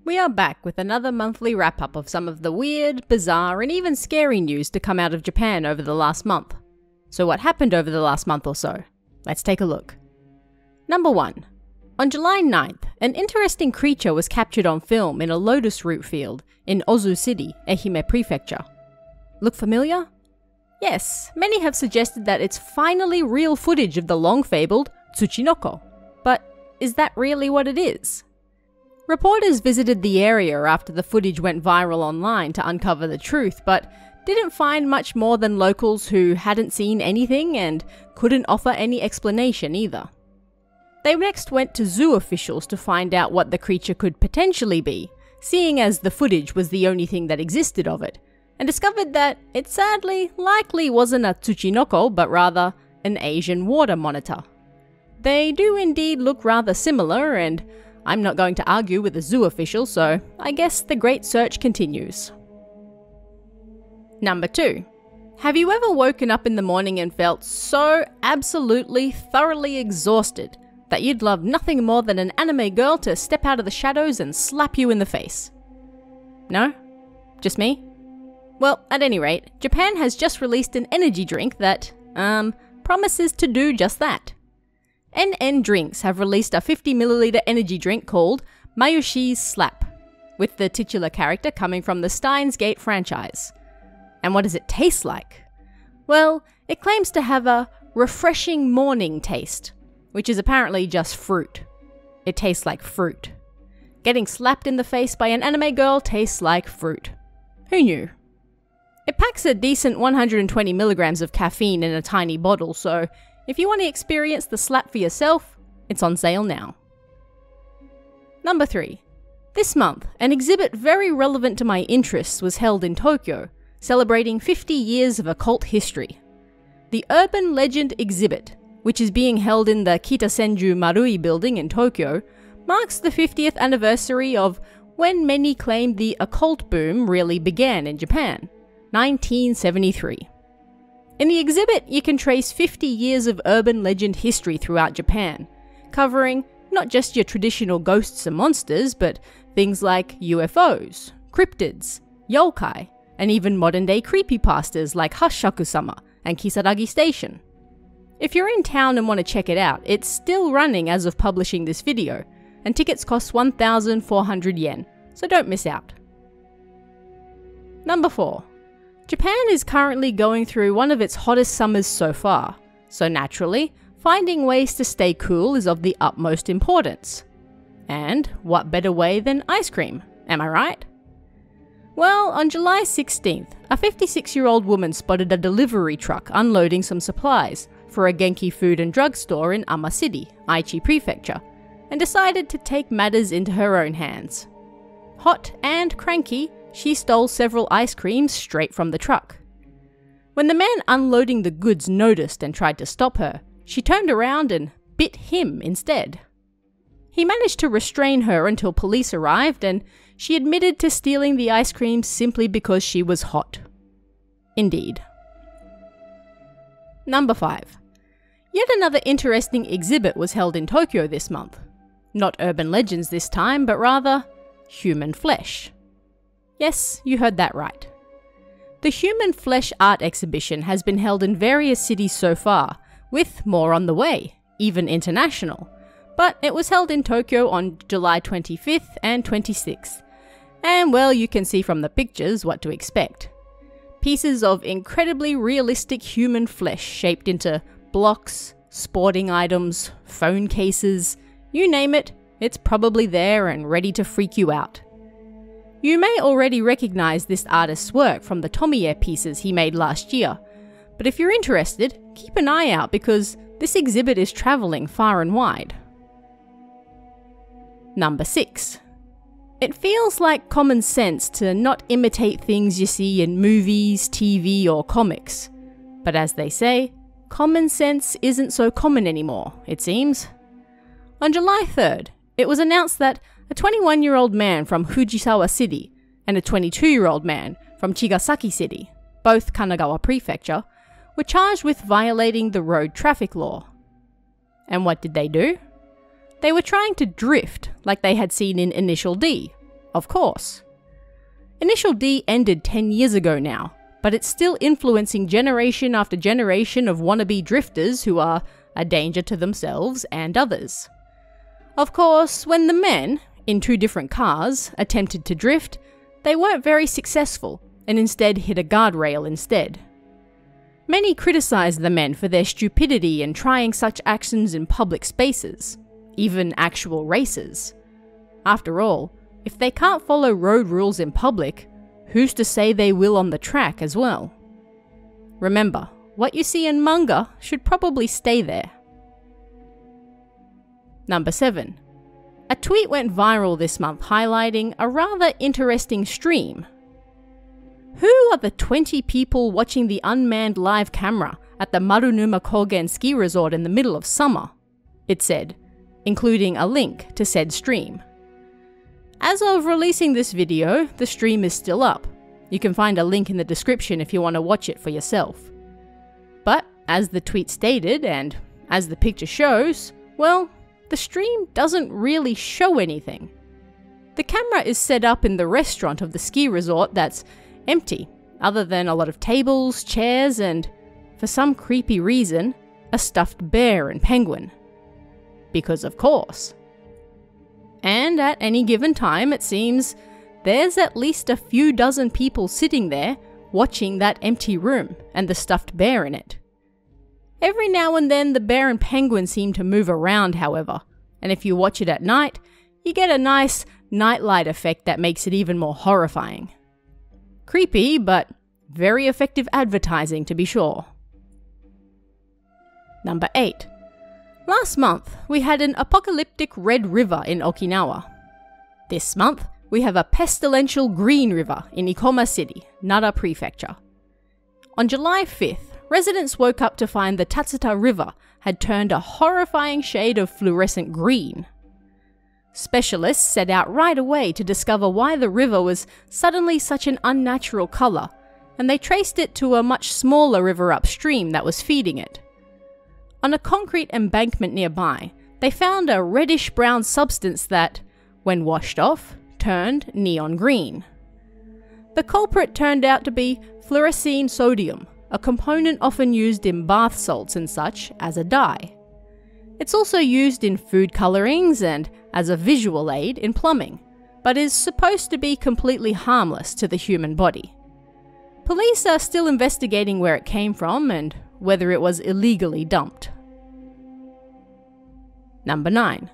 We are back with another monthly wrap-up of some of the weird, bizarre, and even scary news to come out of Japan over the last month. So what happened over the last month or so? Let's take a look. Number 1. On July 9th, an interesting creature was captured on film in a lotus root field in Ozu City, Ehime Prefecture. Look familiar? Yes, many have suggested that it's finally real footage of the long-fabled Tsuchinoko. But is that really what it is? Reporters visited the area after the footage went viral online to uncover the truth, but didn't find much more than locals who hadn't seen anything and couldn't offer any explanation either. They next went to zoo officials to find out what the creature could potentially be, seeing as the footage was the only thing that existed of it, and discovered that it sadly likely wasn't a Tsuchinoko but rather an Asian water monitor. They do indeed look rather similar, and I'm not going to argue with a zoo official, so I guess the great search continues. Number 2. Have you ever woken up in the morning and felt so absolutely thoroughly exhausted that you'd love nothing more than an anime girl to step out of the shadows and slap you in the face? No? Just me? Well, at any rate, Japan has just released an energy drink that, promises to do just that. NN Drinks have released a 50ml energy drink called Mayoshi's Slap, with the titular character coming from the Steins Gate franchise. And what does it taste like? Well, it claims to have a refreshing morning taste, which is apparently just fruit. It tastes like fruit. Getting slapped in the face by an anime girl tastes like fruit. Who knew? It packs a decent 120mg of caffeine in a tiny bottle, so if you want to experience the slap for yourself, it's on sale now. Number 3. This month, an exhibit very relevant to my interests was held in Tokyo, celebrating 50 years of occult history. The Urban Legend exhibit, which is being held in the Kitasenju Marui building in Tokyo, marks the 50th anniversary of when many claim the occult boom really began in Japan, 1973. In the exhibit, you can trace 50 years of urban legend history throughout Japan, covering not just your traditional ghosts and monsters, but things like UFOs, cryptids, yokai, and even modern-day creepypastas like Hashaku-sama and Kisaragi Station. If you're in town and want to check it out, it's still running as of publishing this video, and tickets cost 1,400 yen, so don't miss out. Number 4. Japan is currently going through one of its hottest summers so far, so naturally, finding ways to stay cool is of the utmost importance. And what better way than ice cream, am I right? Well, on July 16th, a 56-year-old woman spotted a delivery truck unloading some supplies for a Genki food and drug store in Amma City, Aichi Prefecture, and decided to take matters into her own hands. Hot and cranky, she stole several ice creams straight from the truck. When the man unloading the goods noticed and tried to stop her, she turned around and bit him instead. He managed to restrain her until police arrived, and she admitted to stealing the ice cream simply because she was hot. Indeed. Number 5. Yet another interesting exhibit was held in Tokyo this month. Not urban legends this time, but rather human flesh. Yes, you heard that right. The Human Flesh art exhibition has been held in various cities so far, with more on the way, even international. But it was held in Tokyo on July 25th and 26th. And well, you can see from the pictures what to expect. Pieces of incredibly realistic human flesh shaped into blocks, sporting items, phone cases, you name it, it's probably there and ready to freak you out. You may already recognize this artist's work from the Tomie pieces he made last year, but if you're interested, keep an eye out because this exhibit is traveling far and wide. Number 6. It feels like common sense to not imitate things you see in movies, TV, or comics. But as they say, common sense isn't so common anymore, it seems. On July 3rd, it was announced that a 21-year-old man from Fujisawa City and a 22-year-old man from Chigasaki City, both Kanagawa Prefecture, were charged with violating the road traffic law. And what did they do? They were trying to drift like they had seen in Initial D, Of course. Initial D ended 10 years ago now, but it's still influencing generation after generation of wannabe drifters who are a danger to themselves and others. Of course, when the men, in 2 different cars, attempted to drift, they weren't very successful and instead hit a guardrail instead. Many criticized the men for their stupidity in trying such actions in public spaces, even actual races. After all, if they can't follow road rules in public, who's to say they will on the track as well? Remember, what you see in manga should probably stay there. Number 7. A tweet went viral this month highlighting a rather interesting stream. Who are the 20 people watching the unmanned live camera at the Marunuma Kogen ski resort in the middle of summer? It said, including a link to said stream. As of releasing this video, the stream is still up. You can find a link in the description if you want to watch it for yourself. But, as the tweet stated, and as the picture shows, well, the stream doesn't really show anything. The camera is set up in the restaurant of the ski resort that's empty, other than a lot of tables, chairs, and, for some creepy reason, a stuffed bear and penguin. Because of course. And at any given time, it seems, there's at least a few dozen people sitting there watching that empty room and the stuffed bear in it. Every now and then the bear and penguin seem to move around, however, and if you watch it at night, you get a nice nightlight effect that makes it even more horrifying. Creepy, but very effective advertising to be sure. Number 8. Last month, we had an apocalyptic red river in Okinawa. This month, we have a pestilential green river in Ikoma City, Nara Prefecture. On July 5th, residents woke up to find the Tatsuta River had turned a horrifying shade of fluorescent green. Specialists set out right away to discover why the river was suddenly such an unnatural colour, and they traced it to a much smaller river upstream that was feeding it. On a concrete embankment nearby, they found a reddish-brown substance that, when washed off, turned neon green. The culprit turned out to be fluorescein sodium, a component often used in bath salts and such as a dye. It's also used in food colorings and as a visual aid in plumbing, but is supposed to be completely harmless to the human body. Police are still investigating where it came from and whether it was illegally dumped. Number 9.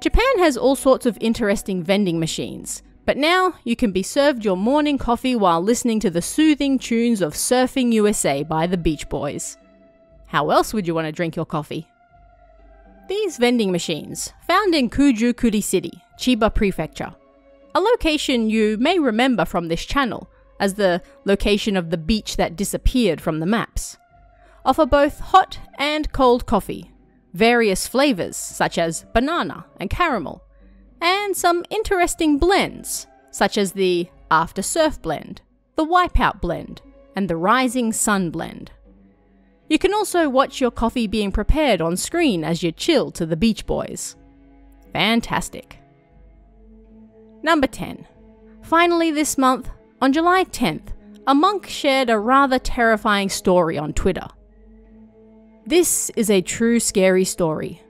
Japan has all sorts of interesting vending machines, but now you can be served your morning coffee while listening to the soothing tunes of Surfing USA by the Beach Boys. How else would you want to drink your coffee? These vending machines, found in Kujukuri City, Chiba Prefecture, a location you may remember from this channel as the location of the beach that disappeared from the maps, offer both hot and cold coffee, various flavors such as banana and caramel, and some interesting blends such as the After Surf blend, the Wipeout blend, and the Rising Sun blend. You can also watch your coffee being prepared on screen as you chill to the Beach Boys. Fantastic. Number 10. Finally this month, on July 10th, a monk shared a rather terrifying story on Twitter. This is a true scary story.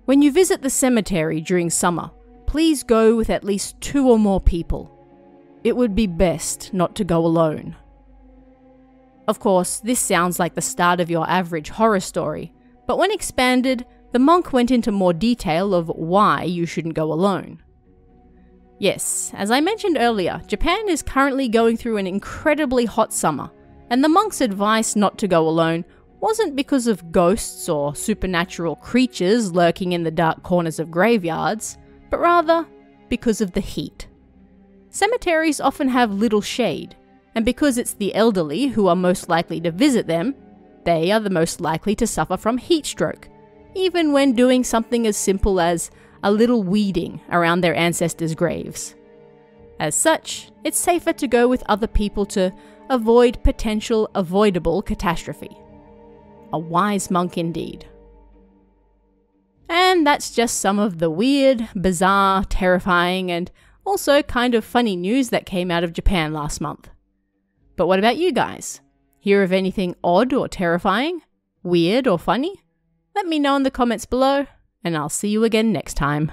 When you visit the cemetery during summer, please go with at least 2 or more people. It would be best not to go alone. Of course, this sounds like the start of your average horror story, but when expanded, the monk went into more detail of why you shouldn't go alone. Yes, as I mentioned earlier, Japan is currently going through an incredibly hot summer, and the monk's advice not to go alone wasn't because of ghosts or supernatural creatures lurking in the dark corners of graveyards, but rather because of the heat. Cemeteries often have little shade, and because it's the elderly who are most likely to visit them, they are the most likely to suffer from heat stroke, even when doing something as simple as a little weeding around their ancestors' graves. As such, it's safer to go with other people to avoid potential avoidable catastrophe. A wise monk indeed. And that's just some of the weird, bizarre, terrifying, and Also kind of funny news that came out of Japan last month. But what about you guys? Hear of anything odd or terrifying? Weird or funny? Let me know in the comments below, and I'll see you again next time.